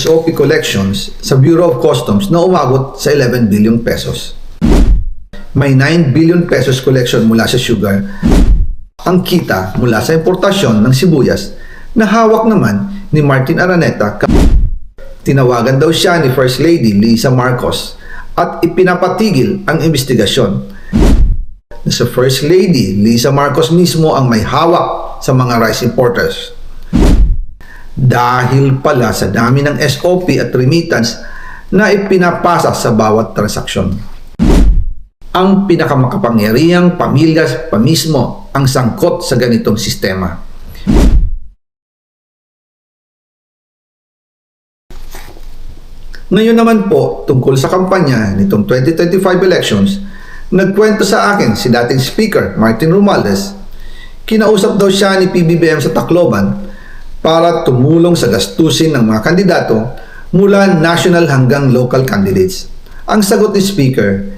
SOP collections sa Bureau of Customs na umabot sa 11 billion pesos. May 9 billion pesos collection mula sa sugar. Ang kita mula sa importasyon ng sibuyas na hawak naman ni Martin Araneta. Tinawagan daw siya ni First Lady Lisa Marcos at ipinapatigil ang investigasyon. Sa First Lady Lisa Marcos mismo ang may hawak sa mga rice importers. Dahil pala sa dami ng SOP at remittance na ipinapasa sa bawat transaksyon. Ang pinakamakapangyarihang pamilya pa mismo ang sangkot sa ganitong sistema. Ngayon naman po, tungkol sa kampanya nitong 2025 elections, nagkwento sa akin si dating Speaker Martin Romualdez. Kinausap daw siya ni PBBM sa Tacloban para tumulong sa gastusin ng mga kandidato mula national hanggang local candidates. Ang sagot ni Speaker,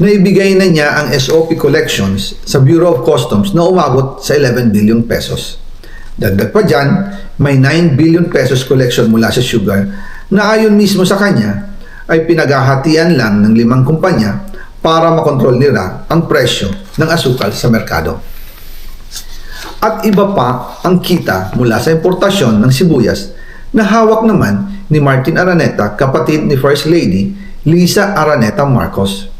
naibigay na niya ang SOP collections sa Bureau of Customs na umabot sa 11 billion pesos. Dagdag pa dyan, may 9 billion pesos collection mula sa sugar na ayon mismo sa kanya ay pinaghahatian lang ng 5 kumpanya para makontrol nila ang presyo ng asukal sa merkado. At iba pa ang kita mula sa importasyon ng sibuyas na hawak naman ni Martin Araneta, kapatid ni First Lady Lisa Araneta Marcos.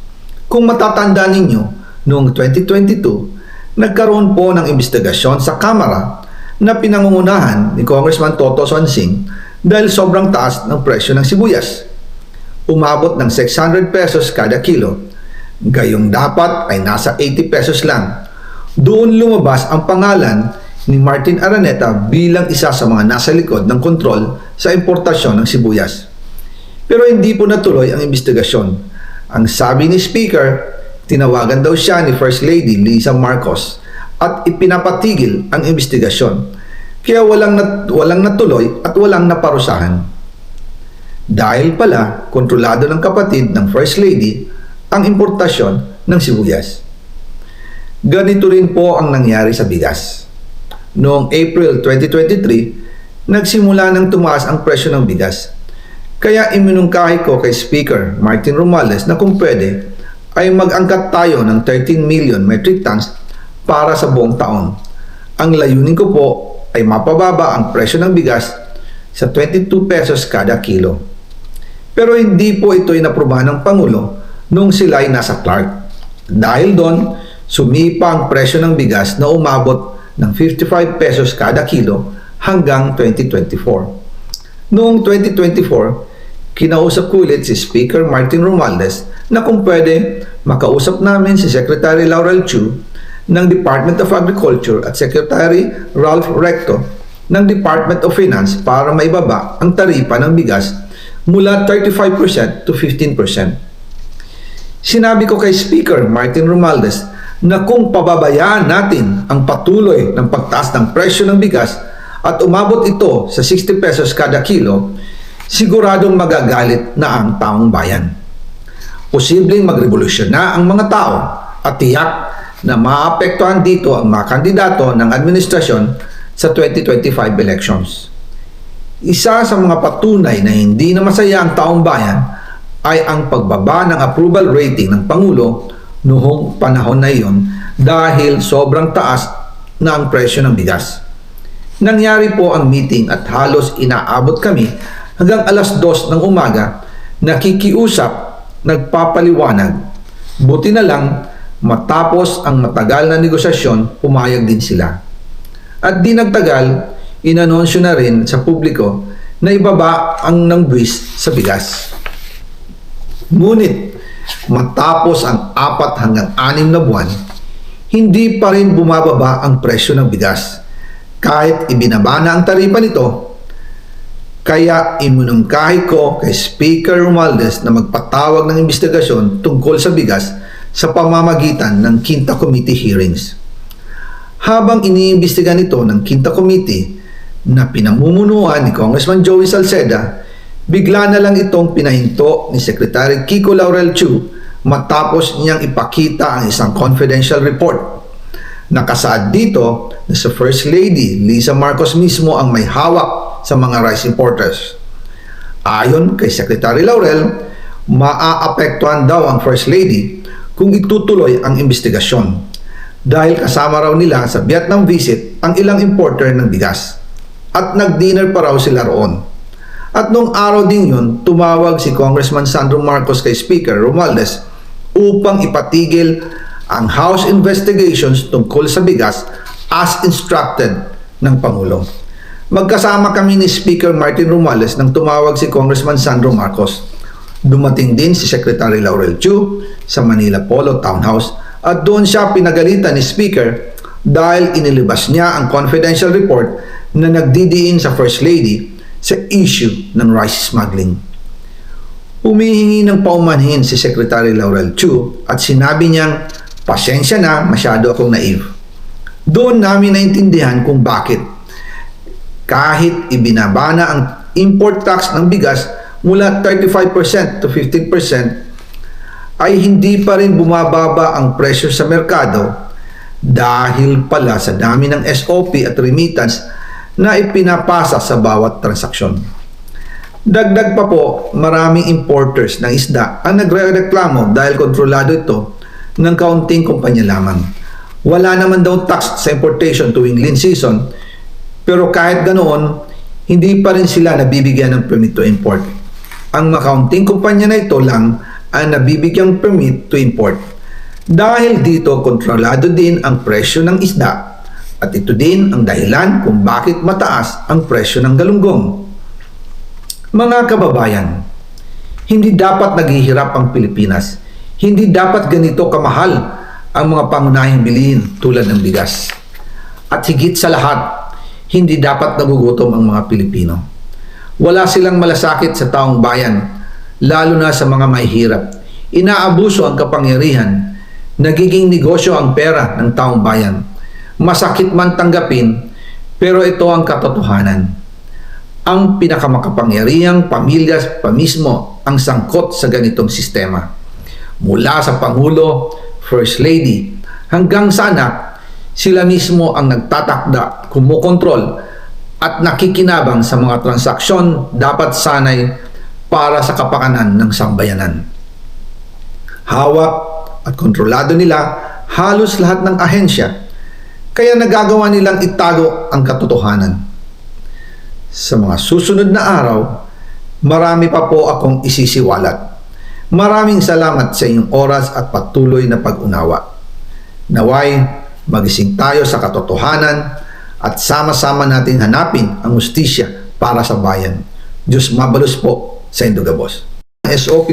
Kung matatanda ninyo, noong 2022, nagkaroon po ng investigasyon sa Kamara na pinangungunahan ni Congressman Toto Swansing dahil sobrang taas ng presyo ng sibuyas. Umabot ng 600 pesos kada kilo, gayong dapat ay nasa 80 pesos lang. Doon lumabas ang pangalan ni Martin Araneta bilang isa sa mga nasa likod ng kontrol sa importasyon ng sibuyas. Pero hindi po natuloy ang investigasyon. Ang sabi ni Speaker, tinawagan daw siya ni First Lady Lisa Marcos at ipinapatigil ang investigasyon. Kaya walang natuloy at walang naparusahan. Dahil pala, kontrolado ng kapatid ng First Lady ang importasyon ng sibuyas. Ganito rin po ang nangyari sa bigas. Noong April 2023, nagsimula nang tumaas ang presyo ng bigas. Kaya iminungkahi ko kay Speaker Martin Romualdez na kung pwede ay mag-angkat tayo ng 13 million metric tons para sa buong taon. Ang layunin ko po ay mapababa ang presyo ng bigas sa 22 pesos kada kilo. Pero hindi po ito inaprubahan ng Pangulo nung sila ay nasa Clark. Dahil doon, sumipa ang presyo ng bigas na umabot ng 55 pesos kada kilo hanggang 2024. Noong 2024, kinausap ko ulit si Speaker Martin Romualdez na kung pwede makausap namin si Secretary Laurel Chu ng Department of Agriculture at Secretary Ralph Recto ng Department of Finance para maibaba ang taripa ng bigas mula 35% to 15%. Sinabi ko kay Speaker Martin Romualdez na kung pababayaan natin ang patuloy ng pagtaas ng presyo ng bigas at umabot ito sa 60 pesos kada kilo, siguradong magagalit na ang taong bayan. Posibleng magrevolusyon na ang mga tao at tiyak na maapektuhan dito ang mga kandidato ng administrasyon sa 2025 elections. Isa sa mga patunay na hindi na masaya ang taong bayan ay ang pagbaba ng approval rating ng Pangulo noong panahon na iyon dahil sobrang taas na ang presyo ng bigas. Nangyari po ang meeting at halos inaabot kami hanggang alas 2 ng umaga, nakikiusap, nagpapaliwanag. Buti na lang, matapos ang matagal na negosasyon, pumayag din sila. At di nagtagal, inanunsyo na rin sa publiko na ibaba ang nangbuwis sa bigas. Ngunit, matapos ang 4 hanggang 6 na buwan, hindi pa rin bumababa ang presyo ng bigas. Kahit ibinaba na ang taripa nito, kaya iminungkahi ko kay Speaker Romualdez na magpatawag ng investigasyon tungkol sa bigas sa pamamagitan ng Quinta Committee hearings. Habang iniimbestiga nito ng Quinta Committee na pinamumunuan ni Congressman Joey Salceda, bigla na lang itong pinahinto ni Secretary Kiko Laurel Chu matapos niyang ipakita ang isang confidential report. Nakasaad dito na sa First Lady Lisa Marcos mismo ang may hawak sa mga rice importers. Ayon kay Secretary Laurel, maaapektuhan daw ang First Lady kung itutuloy ang investigasyon dahil kasama raw nila sa Vietnam visit ang ilang importer ng bigas at nag-dinner pa raw sila roon. At nung araw din yun, tumawag si Congressman Sandro Marcos kay Speaker Romualdez upang ipatigil ang House investigations tungkol sa bigas as instructed ng Pangulo. Magkasama kami ni Speaker Martin Romualdez nang tumawag si Congressman Sandro Marcos. Dumating din si Secretary Laurel Chu sa Manila Polo Townhouse at doon siya pinagalitan ni Speaker dahil inilabas niya ang confidential report na nagdidiin sa First Lady sa issue ng rice smuggling. Humihingi ng paumanhin si Secretary Laurel Chu at sinabi niyang, "Pasensya na, masyado akong naive." Doon namin naintindihan kung bakit. Kahit ibinaba na ang import tax ng bigas mula 35% to 15%, ay hindi pa rin bumababa ang presyo sa merkado dahil pala sa dami ng SOP at remittance na ipinapasa sa bawat transaksyon. Dagdag pa po, maraming importers ng isda ang nagre-reklamo dahil kontrolado ito ng kaunting kumpanya lamang. Wala naman daw tax sa importation tuwing lean season, pero kahit ganoon, hindi pa rin sila nabibigyan ng permit to import. Ang makaunting kumpanya na ito lang ang nabibigyang permit to import. Dahil dito, kontrolado din ang presyo ng isda at ito din ang dahilan kung bakit mataas ang presyo ng galunggong. Mga kababayan, hindi dapat naghihirap ang Pilipinas. Hindi dapat ganito kamahal ang mga pangunahing bilihin tulad ng bigas. At higit sa lahat, hindi dapat nagugutom ang mga Pilipino. Wala silang malasakit sa taong bayan, lalo na sa mga mahihirap. Inaabuso ang kapangyarihan, nagiging negosyo ang pera ng taong bayan. Masakit man tanggapin, pero ito ang katotohanan. Ang pinakamakapangyarihang pamilya pa mismo ang sangkot sa ganitong sistema. Mula sa Pangulo, First Lady, hanggang sa anak, sila mismo ang nagtatakda, kumukontrol at nakikinabang sa mga transaksyon dapat sanay para sa kapakanan ng sambayanan. Hawak at kontrolado nila halos lahat ng ahensya, kaya nagagawa nilang itago ang katotohanan. Sa mga susunod na araw, marami pa po akong isisiwalat. Maraming salamat sa inyong oras at patuloy na pag-unawa. Naway, magising tayo sa katotohanan at sama-sama nating hanapin ang hustisya para sa bayan. Diyos mabalos po sa Indogabos. SOP